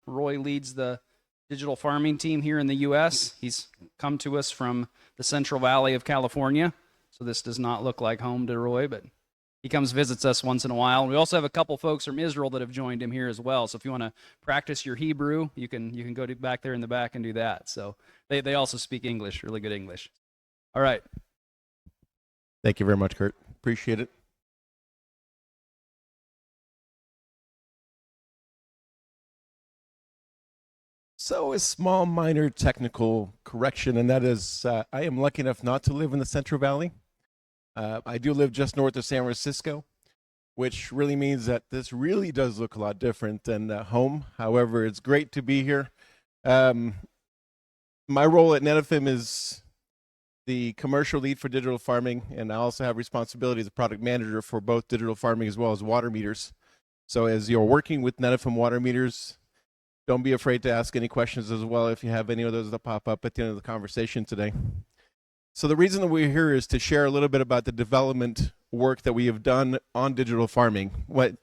Roy leads the digital farming team here in the U.S. He's come to us from the Central Valley of California, so this does not look like home to Roy, but he comes visits us once in a while. We also have a couple folks from Israel that have joined him here as well. So if you want to practice your Hebrew, you can go back there in the back and do that. So they also speak English, really good English. All right. Thank you very much, Kurt. Appreciate it. So a small minor technical correction, and that is I am lucky enough not to live in the Central Valley. I do live just north of San Francisco, which really means that this really does look a lot different than home. However, it's great to be here. My role at Netafim is the commercial lead for digital farming, and I also have responsibility as a product manager for both digital farming as well as water meters. So as you're working with Netafim water meters, don't be afraid to ask any questions as well if you have any of those that pop up at the end of the conversation today. So the reason that we're here is to share a little bit about the development work that we have done on digital farming. What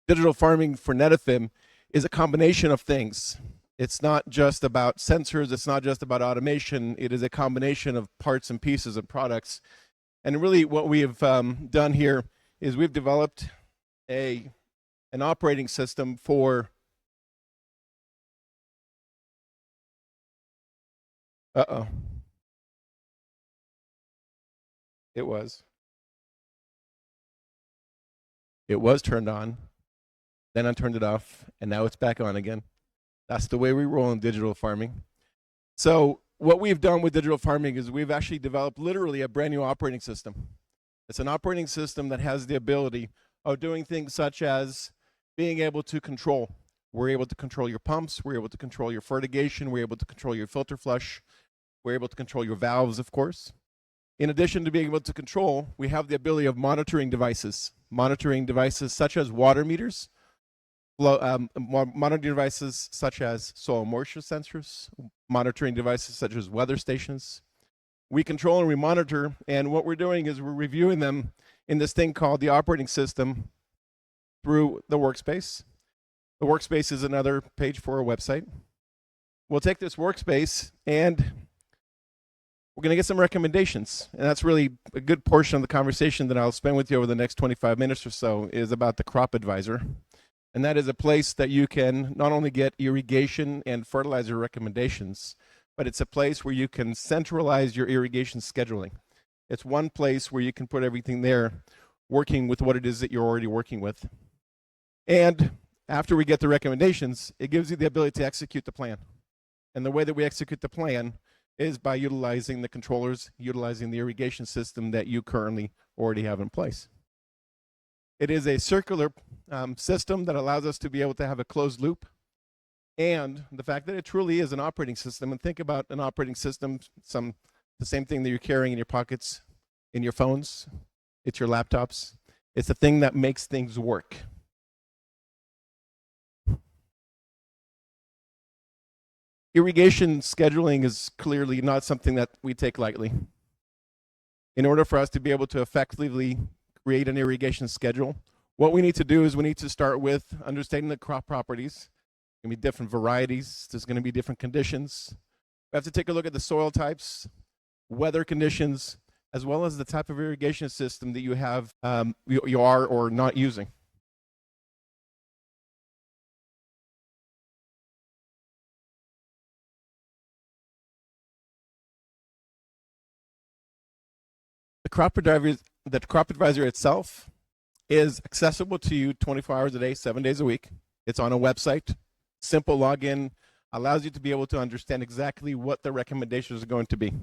digital farming for Netafim is a combination of things. It's not just about sensors, it's not just about automation, it is a combination of parts and pieces and products. And really what we have done here is we've developed an operating system for It was turned on, then I turned it off, and now it's back on again. That's the way we roll in digital farming. So what we've done with digital farming is we've actually developed literally a brand new operating system. It's an operating system that has the ability of doing things such as being able to control. We're able to control your pumps, we're able to control your fertigation, we're able to control your filter flush, we're able to control your valves, of course. In addition to being able to control, we have the ability of monitoring devices such as water meters, monitoring devices such as soil moisture sensors, monitoring devices such as weather stations. We control and we monitor, and what we're doing is we're reviewing them in this thing called the operating system through the workspace. The workspace is another page for our website. We'll take this workspace and we're going to get some recommendations, and that's really a good portion of the conversation that I'll spend with you over the next 25 minutes or so is about the Crop Advisor. And that is a place that you can not only get irrigation and fertilizer recommendations, but it's a place where you can centralize your irrigation scheduling. It's one place where you can put everything there, working with what it is that you're already working with. And after we get the recommendations, it gives you the ability to execute the plan. And the way that we execute the plan is by utilizing the controllers, utilizing the irrigation system that you currently already have in place. It is a circular system that allows us to be able to have a closed loop, and the fact that it truly is an operating system. And think about an operating system, the same thing that you're carrying in your pockets, in your phones, it's your laptops. It's the thing that makes things work. Irrigation scheduling is clearly not something that we take lightly. In order for us to be able to effectively create an irrigation schedule, what we need to do is we need to start with understanding the crop properties. There's going to be different varieties. There's going to be different conditions. We have to take a look at the soil types, weather conditions, as well as the type of irrigation system that you have, you are or not using. The Crop Advisor itself is accessible to you 24 hours a day, 7 days a week. It's on a website. Simple login allows you to be able to understand exactly what the recommendations are going to be.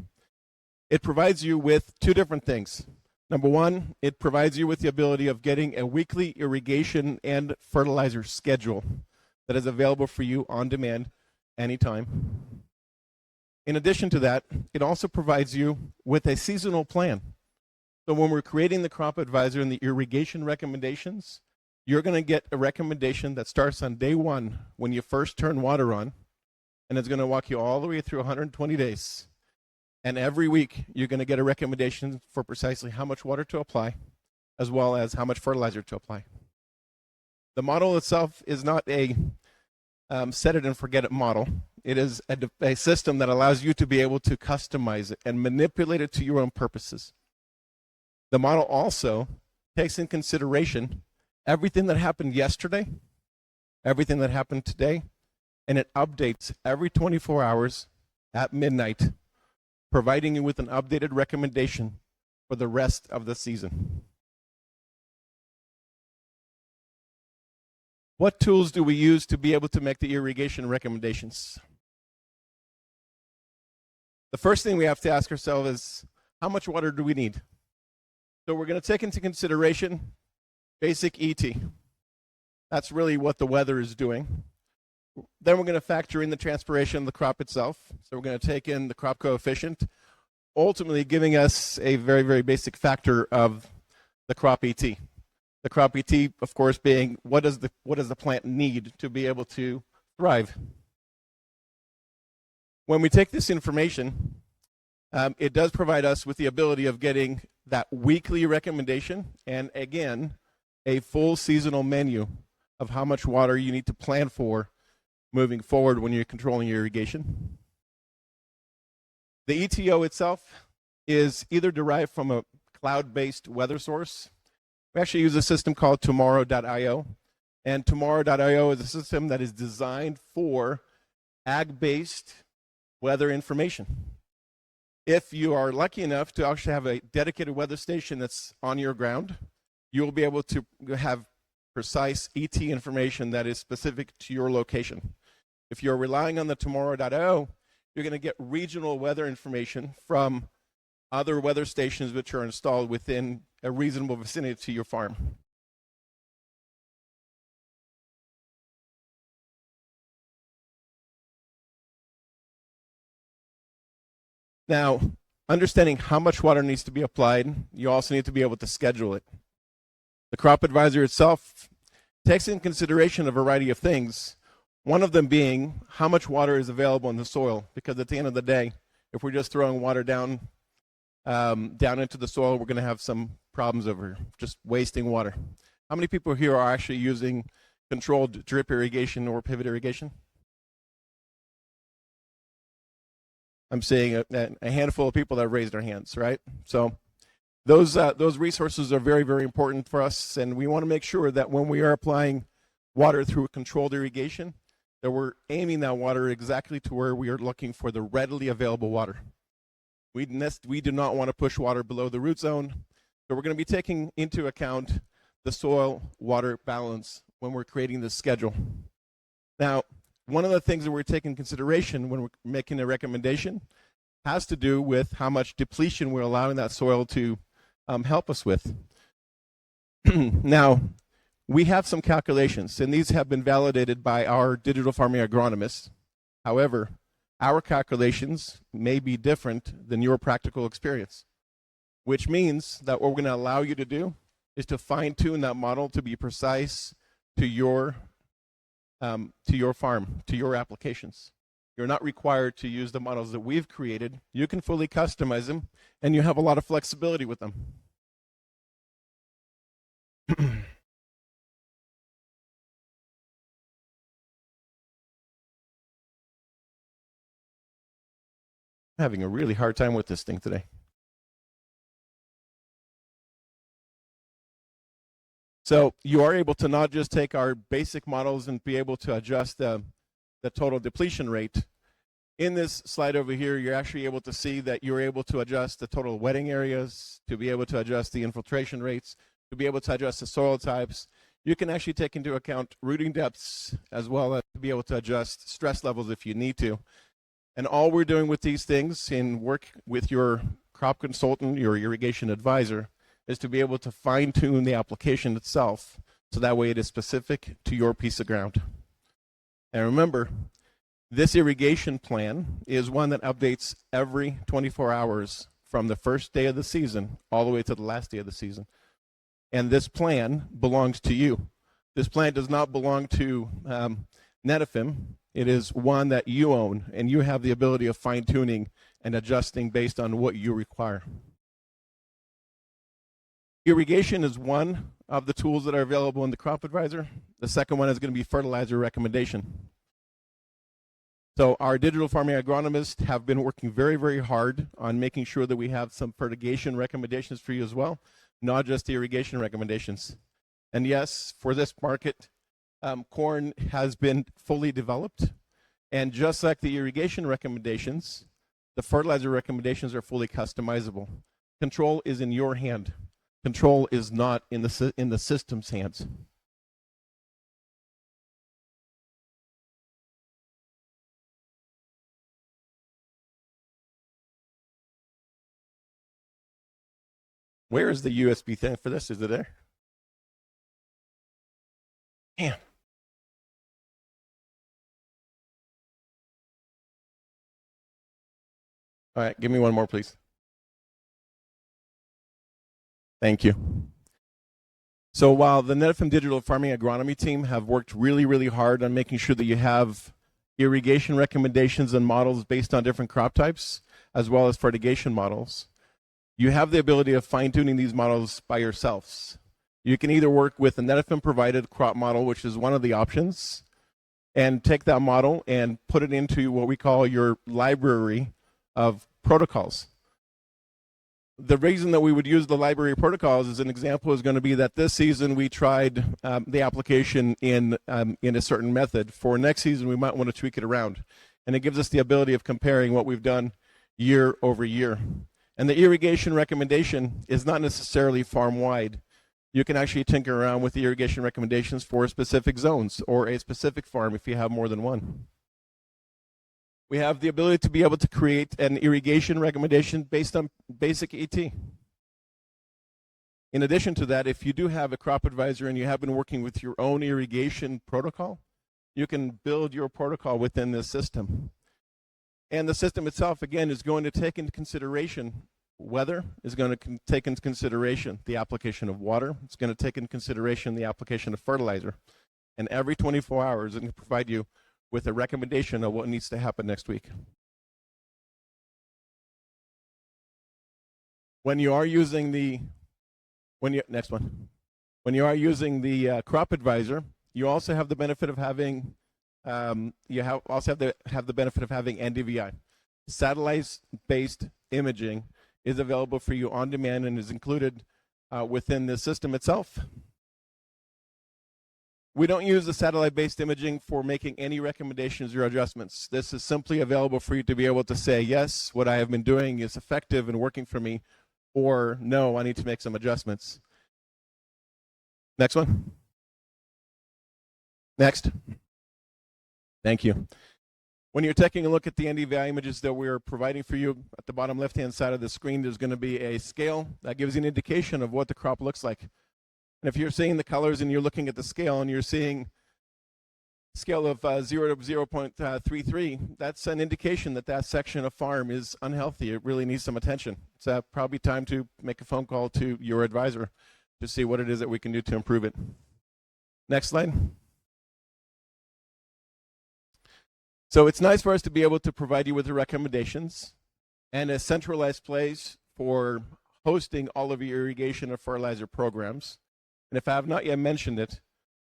It provides you with two different things. Number one, it provides you with the ability of getting a weekly irrigation and fertilizer schedule that is available for you on demand anytime. In addition to that, it also provides you with a seasonal plan. So when we're creating the Crop Advisor and the irrigation recommendations, you're going to get a recommendation that starts on day one when you first turn water on, and it's going to walk you all the way through 120 days. And every week, you're going to get a recommendation for precisely how much water to apply, as well as how much fertilizer to apply. The model itself is not a set it and forget it model. It is a system that allows you to be able to customize it and manipulate it to your own purposes. The model also takes in consideration everything that happened yesterday, everything that happened today, and it updates every 24 hours at midnight, providing you with an updated recommendation for the rest of the season. What tools do we use to be able to make the irrigation recommendations? The first thing we have to ask ourselves is, how much water do we need? So we're going to take into consideration basic ET. That's really what the weather is doing. Then we're going to factor in the transpiration of the crop itself. So we're going to take in the crop coefficient, ultimately giving us a very, very basic factor of the crop ET. The crop ET, of course, being what does the plant need to be able to thrive. When we take this information, it does provide us with the ability of getting that weekly recommendation and, again, a full seasonal menu of how much water you need to plan for moving forward when you're controlling your irrigation. The ETO itself is either derived from a cloud-based weather source. We actually use a system called tomorrow.io, and tomorrow.io is a system that is designed for ag-based weather information. If you are lucky enough to actually have a dedicated weather station that's on your ground, you will be able to have precise ET information that is specific to your location. If you're relying on the tomorrow.io, you're going to get regional weather information from other weather stations which are installed within a reasonable vicinity to your farm. Now, understanding how much water needs to be applied, you also need to be able to schedule it. The crop advisor itself takes in consideration a variety of things, one of them being how much water is available in the soil, because at the end of the day, if we're just throwing water down into the soil, we're going to have some problems over just wasting water. How many people here are actually using controlled drip irrigation or pivot irrigation? I'm seeing a handful of people that have raised their hands, right? So those resources are very, very important for us, and we want to make sure that when we are applying water through a controlled irrigation, that we're aiming that water exactly to where we are looking for the readily available water. We do not want to push water below the root zone, so we're going to be taking into account the soil-water balance when we're creating this schedule. Now, one of the things that we're taking consideration when we're making a recommendation has to do with how much depletion we're allowing that soil to help us with. Now, we have some calculations, and these have been validated by our digital farming agronomists. However, our calculations may be different than your practical experience, which means that what we're going to allow you to do is to fine-tune that model to be precise to your farm, to your applications. You're not required to use the models that we've created. You can fully customize them, and you have a lot of flexibility with them. I'm having a really hard time with this thing today. So you are able to not just take our basic models and be able to adjust the total depletion rate. In this slide over here, you're actually able to see that you're able to adjust the total wetting areas, to be able to adjust the infiltration rates, to be able to adjust the soil types. You can actually take into account rooting depths as well as to be able to adjust stress levels if you need to. And all we're doing with these things in work with your crop consultant, your irrigation advisor, is to be able to fine-tune the application itself so that way it is specific to your piece of ground. And remember, this irrigation plan is one that updates every 24 hours from the first day of the season all the way to the last day of the season. And this plan belongs to you. This plan does not belong to Netafim. It is one that you own, and you have the ability of fine-tuning and adjusting based on what you require. Irrigation is one of the tools that are available in the Crop Advisor. The second one is going to be fertilizer recommendation. So our digital farming agronomists have been working very, very hard on making sure that we have some fertigation recommendations for you as well, not just the irrigation recommendations. And yes, for this market, corn has been fully developed. And just like the irrigation recommendations, the fertilizer recommendations are fully customizable. Control is in your hand. Control is not in the system's hands. Where is the USB thing for this? Is it there? Damn. All right, give me one more, please. Thank you. So while the Netafim Digital Farming Agronomy team have worked really, really hard on making sure that you have irrigation recommendations and models based on different crop types, as well as fertigation models, you have the ability of fine-tuning these models by yourselves. You can either work with a Netafim-provided crop model, which is one of the options, and take that model and put it into what we call your library of protocols. The reason that we would use the library of protocols as an example is going to be that this season we tried the application in a certain method. For next season, we might want to tweak it around. And it gives us the ability of comparing what we've done year over year. And the irrigation recommendation is not necessarily farm-wide. You can actually tinker around with the irrigation recommendations for specific zones or a specific farm if you have more than one. We have the ability to be able to create an irrigation recommendation based on basic ET. In addition to that, if you do have a crop advisor and you have been working with your own irrigation protocol, you can build your protocol within this system. And the system itself, again, is going to take into consideration weather, is going to take into consideration the application of water, it's going to take into consideration the application of fertilizer. And every 24 hours, it can provide you with a recommendation of what needs to happen next week. When you are using the, next one. When you are using the crop advisor, you also have the benefit of having, also have the benefit of having NDVI. Satellite-based imaging is available for you on demand and is included within the system itself. We don't use the satellite-based imaging for making any recommendations or adjustments. This is simply available for you to be able to say, yes, what I have been doing is effective and working for me, or no, I need to make some adjustments. Next one. Next. Thank you. When you're taking a look at the NDVI images that we're providing for you, at the bottom left-hand side of the screen, there's going to be a scale that gives you an indication of what the crop looks like. And if you're seeing the colors and you're looking at the scale and you're seeing a scale of 0 to 0.33, that's an indication that that section of farm is unhealthy. It really needs some attention. It's probably time to make a phone call to your advisor to see what it is that we can do to improve it. Next slide. So it's nice for us to be able to provide you with the recommendations and a centralized place for hosting all of your irrigation and fertilizer programs. And if I have not yet mentioned it,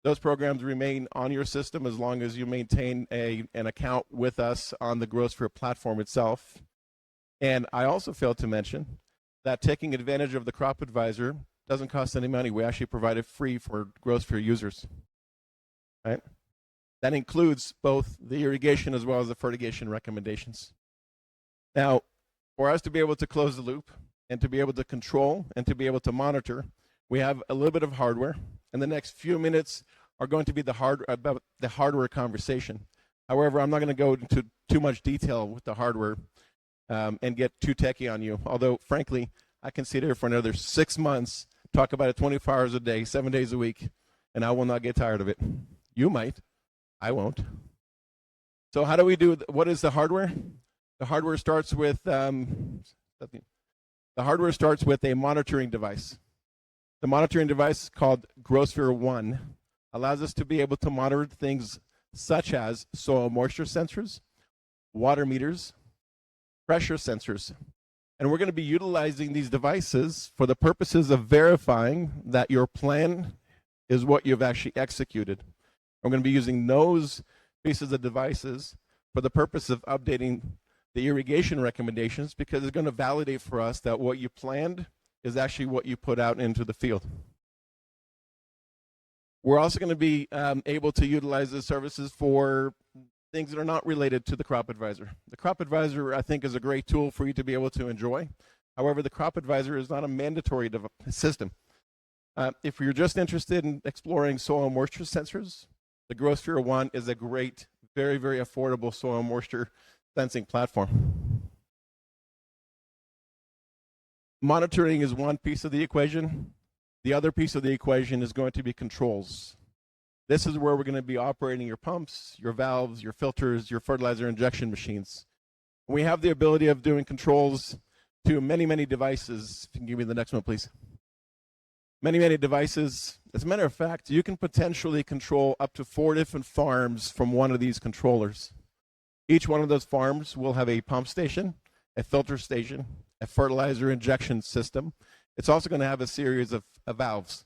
those programs remain on your system as long as you maintain an account with us on the GroSphere platform itself. And I also failed to mention that taking advantage of the crop advisor doesn't cost any money. We actually provide it free for GroSphere users. Right? That includes both the irrigation as well as the fertigation recommendations. Now, for us to be able to close the loop and to be able to control and to be able to monitor, we have a little bit of hardware, and the next few minutes are going to be about the hardware conversation. However, I'm not going to go into too much detail with the hardware and get too techy on you, although, frankly, I can sit here for another 6 months, talk about it 24 hours a day, 7 days a week, and I will not get tired of it. You might. I won't. So how do we do, what is the hardware? The hardware starts with a monitoring device. The monitoring device called GroSphere 1 allows us to be able to monitor things such as soil moisture sensors, water meters, pressure sensors. And we're going to be utilizing these devices for the purposes of verifying that your plan is what you've actually executed. We're going to be using those pieces of devices for the purpose of updating the irrigation recommendations, because it's going to validate for us that what you planned is actually what you put out into the field. We're also going to be able to utilize the services for things that are not related to the Crop Advisor. The Crop Advisor, I think, is a great tool for you to be able to enjoy. However, the Crop Advisor is not a mandatory system. If you're just interested in exploring soil moisture sensors, the GroSphere One is a great, very, very affordable soil moisture sensing platform. Monitoring is one piece of the equation. The other piece of the equation is going to be controls. This is where we're going to be operating your pumps, your valves, your filters, your fertilizer injection machines. We have the ability of doing controls to many, many devices. If you can give me the next one, please. Many, many devices. As a matter of fact, you can potentially control up to 4 different farms from one of these controllers. Each one of those farms will have a pump station, a filter station, a fertilizer injection system. It's also going to have a series of valves.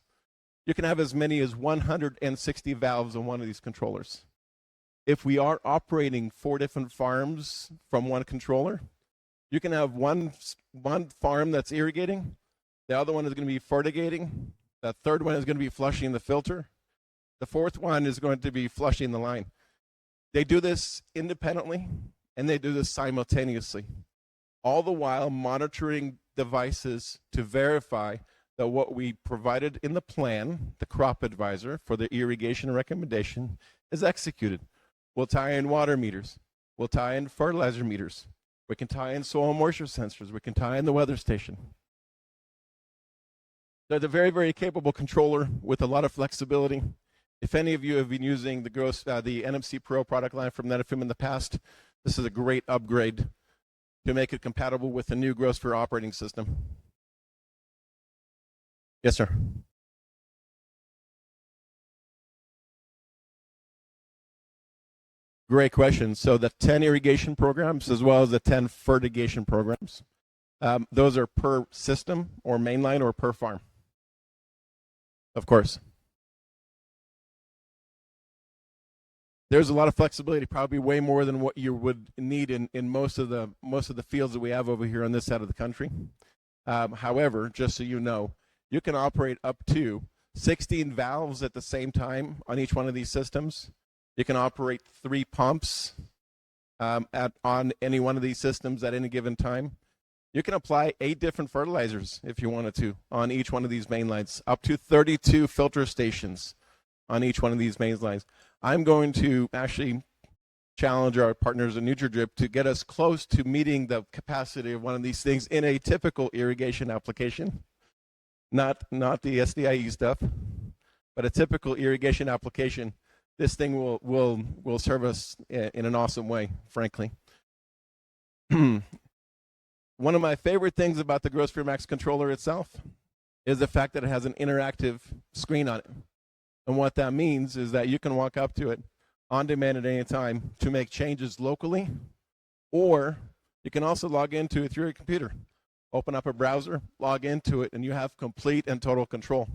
You can have as many as 160 valves on one of these controllers. If we are operating 4 different farms from one controller, you can have one farm that's irrigating, the other one is going to be fertigating, the third one is going to be flushing the filter, the fourth one is going to be flushing the line. They do this independently, and they do this simultaneously, all the while monitoring devices to verify that what we provided in the plan, the Crop Advisor for the irrigation recommendation, is executed. We'll tie in water meters. We'll tie in fertilizer meters. We can tie in soil moisture sensors. We can tie in the weather station. They're a very, very capable controller with a lot of flexibility. If any of you have been using the NMC Pro product line from Netafim in the past, this is a great upgrade to make it compatible with the new GroSphere operating system. Yes, sir. Great question. So the 10 irrigation programs as well as the 10 fertigation programs, those are per system or mainline or per farm. Of course. There's a lot of flexibility, probably way more than what you would need in most of the fields that we have over here on this side of the country. However, just so you know, you can operate up to 16 valves at the same time on each one of these systems. You can operate 3 pumps on any one of these systems at any given time. You can apply 8 different fertilizers if you wanted to on each one of these main lines, up to 32 filter stations on each one of these main lines. I'm going to actually challenge our partners in NutriDrip to get us close to meeting the capacity of one of these things in a typical irrigation application. Not the SDIE stuff, but a typical irrigation application. This thing will serve us in an awesome way, frankly. One of my favorite things about the GroSphere Max controller itself is the fact that it has an interactive screen on it. And what that means is that you can walk up to it on demand at any time to make changes locally, or you can also log into it through your computer. Open up a browser, log into it, and you have complete and total control.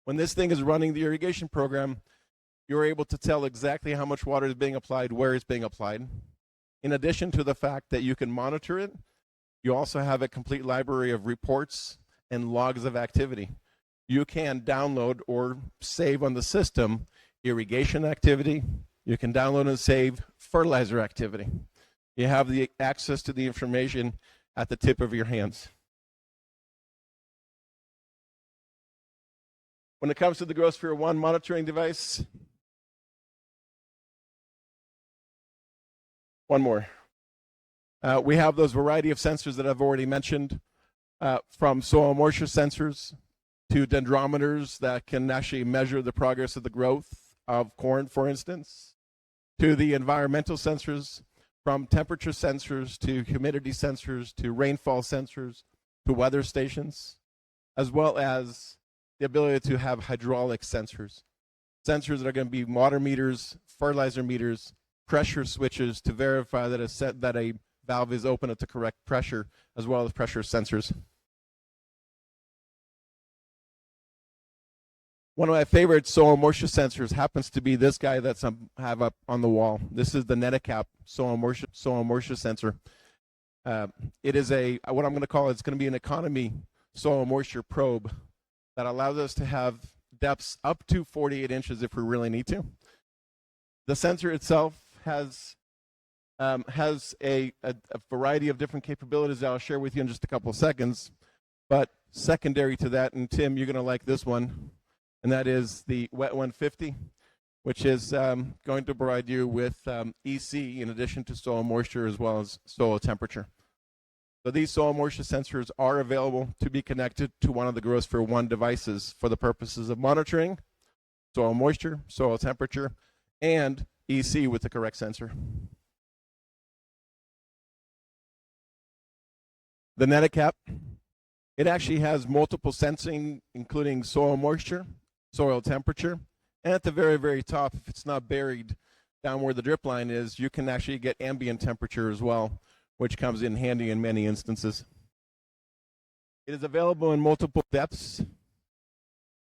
When this thing is running the irrigation program, you're able to tell exactly how much water is being applied, where it's being applied. In addition to the fact that you can monitor it, you also have a complete library of reports and logs of activity. You can download or save on the system irrigation activity. You can download and save fertilizer activity. You have the access to the information at the tip of your hands. When it comes to the GroSphere One monitoring device, one more. We have those variety of sensors that I've already mentioned, from soil moisture sensors to dendrometers that can actually measure the progress of the growth of corn, for instance, to the environmental sensors, from temperature sensors to humidity sensors to rainfall sensors to weather stations, as well as the ability to have hydraulic sensors that are going to be water meters, fertilizer meters, pressure switches to verify that a valve is open at the correct pressure, as well as pressure sensors. One of my favorite soil moisture sensors happens to be this guy that's have up on the wall. This is the Netafim soil moisture sensor. It is what I'm going to call it's going to be an economy soil moisture probe that allows us to have depths up to 48 inches if we really need to. The sensor itself has a variety of different capabilities that I'll share with you in just a couple of seconds. But secondary to that, and Tim, you're going to like this one, and that is the Wet 150, which is going to provide you with EC in addition to soil moisture as well as soil temperature. So these soil moisture sensors are available to be connected to one of the GroSphere One devices for the purposes of monitoring soil moisture, soil temperature, and EC with the correct sensor. The Netafim, it actually has multiple sensing, including soil moisture, soil temperature, and at the very, very top, if it's not buried down where the drip line is, you can actually get ambient temperature as well, which comes in handy in many instances. It is available in multiple depths,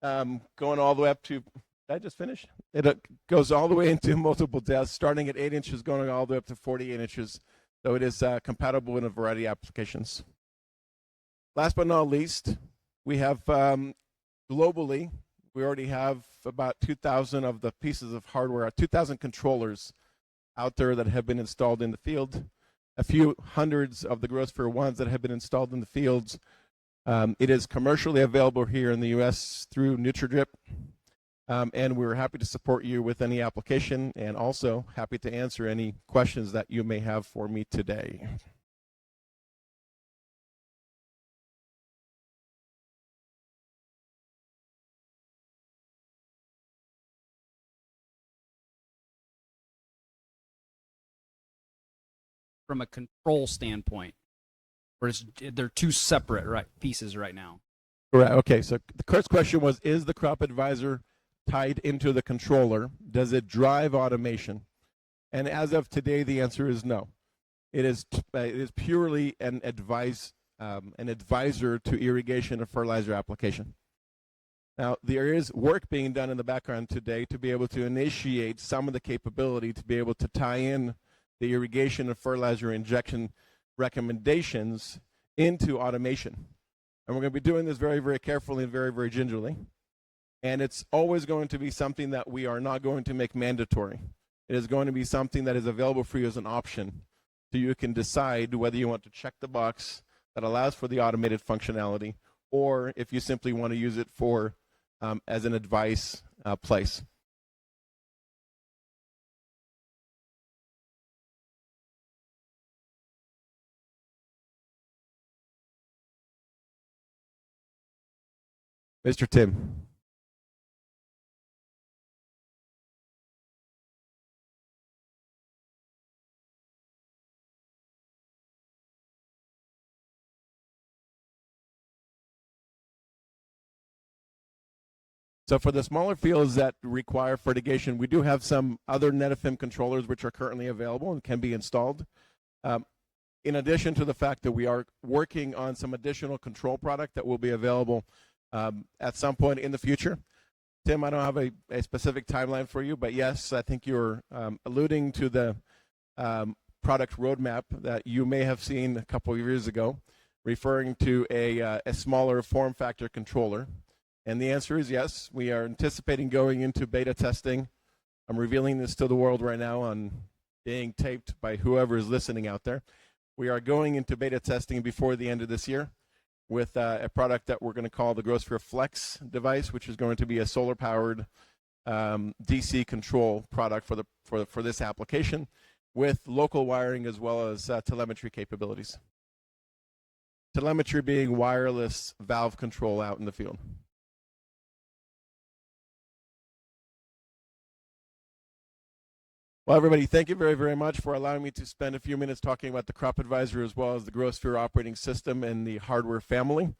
going all the way up to, did I just finish? It goes all the way into multiple depths, starting at 8 inches, going all the way up to 48 inches. So it is compatible in a variety of applications. Last but not least, we have globally, we already have about 2,000 of the pieces of hardware, 2,000 controllers out there that have been installed in the field. A few hundreds of the GroSphere Ones that have been installed in the fields. It is commercially available here in the U.S. through NutriDrip. And we're happy to support you with any application and also happy to answer any questions that you may have for me today. From a control standpoint, or they're two separate pieces right now? Correct. Okay, so the first question was, is the crop advisor tied into the controller? Does it drive automation? And as of today, the answer is no. It is purely an advisor to irrigation and fertilizer application. Now, there is work being done in the background today to be able to initiate some of the capability to be able to tie in the irrigation and fertilizer injection recommendations into automation. And we're going to be doing this very, very carefully and very, very gingerly. And it's always going to be something that we are not going to make mandatory. It is going to be something that is available for you as an option. So you can decide whether you want to check the box that allows for the automated functionality, or if you simply want to use it for as an advice place. Mr. Tim. So for the smaller fields that require fertigation, we do have some other Netafim controllers which are currently available and can be installed. In addition to the fact that we are working on some additional control product that will be available at some point in the future. Tim, I don't have a specific timeline for you, but yes, I think you're alluding to the product roadmap that you may have seen a couple of years ago, referring to a smaller form factor controller. And the answer is yes. We are anticipating going into beta testing. I'm revealing this to the world right now on being taped by whoever is listening out there. We are going into beta testing before the end of this year with a product that we're going to call the GroSphere Flex device, which is going to be a solar-powered DC control product for this application with local wiring as well as telemetry capabilities. Telemetry being wireless valve control out in the field. Well, everybody, thank you very, very much for allowing me to spend a few minutes talking about the Crop Advisor as well as the GroSphere operating system and the hardware family.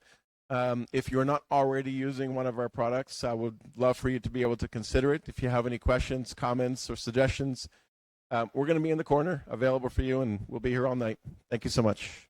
If you're not already using one of our products, I would love for you to be able to consider it. If you have any questions, comments, or suggestions, we're going to be in the corner available for you, and we'll be here all night. Thank you so much.